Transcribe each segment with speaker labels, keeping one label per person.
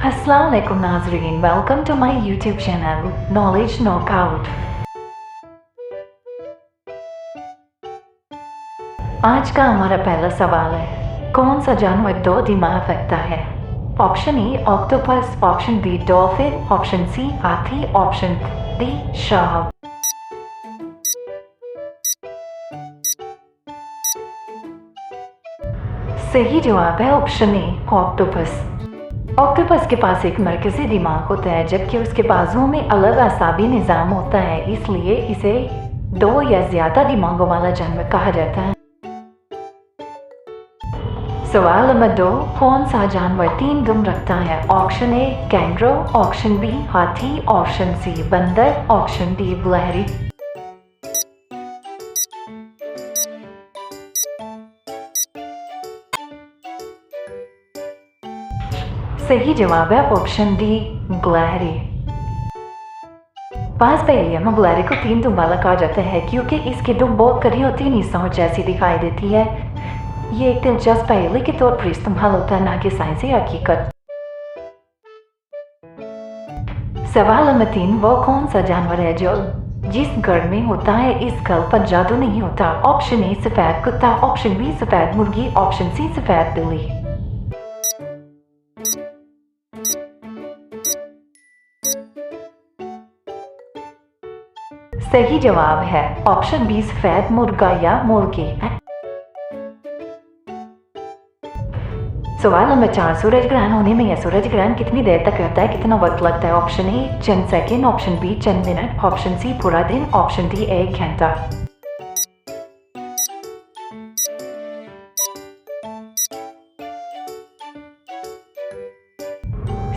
Speaker 1: अस्सलाम वालेकुम नाजरीन, welcome to my YouTube channel knowledge knockout. आज का हमारा पहला सवाल है, कौन सा जानवर दो दिमाग रखता है? Option A octopus, option B dolphin, option C हाथी, ऑप्शन डी शार्क। सही जवाब है ऑप्शन ए ऑक्टोपस। ऑक्टोपस के पास एक मरकजी दिमाग होता है, जबकि उसके बाजुओं में अलग आसाबी निज़ाम होता है, इसलिए इसे दो या ज्यादा दिमागों वाला जानवर कहा जाता है। सवाल नंबर 2, कौन सा जानवर 3 दुम रखता है? Option A kangaroo, option B हाथी, ऑप्शन सी बंदर, ऑप्शन डी गिलहरी। सही जवाब है ऑप्शन डी गिलहरी। पास पहेलियों में गिलहरी को 3 दुम वाला कहा जाता है क्योंकि इसके दुम बहुत करीब 3 हिस्सों जैसी दिखाई देती है। ये एक दिलचस्प पहेली के तौर पर इस्तेमाल होता है, ना कि साइंसी हकीकत। सवाल नंबर 3, वो कौन सा जानवर है जो जिस घर में होता है इस घर पर जादू नहीं होता? ऑप्शन ए सफेद कुत्ता, ऑप्शन बी सफेद मुर्गी, ऑप्शन सी सफेद बिल्ली। सही जवाब है ऑप्शन बी सफेद मुर्गा या मुर्गी। सवाल नंबर 4, सूरज ग्रहण होने में या सूरज ग्रहण कितनी देर तक रहता है, कितना वक्त लगता है? ऑप्शन ए चंद सेकंड, ऑप्शन बी चंद मिनट, ऑप्शन सी पूरा दिन, ऑप्शन डी 1 घंटा।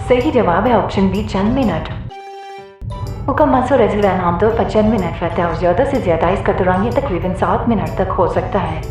Speaker 1: सही जवाब है ऑप्शन बी चंद मिनट। मुकम्मल सूरज ग्रहण आमतौर पर चंद मिनट रहता है और ज़्यादा से ज़्यादा इसका दौरान ये तकरीबन 7 मिनट तक हो सकता है।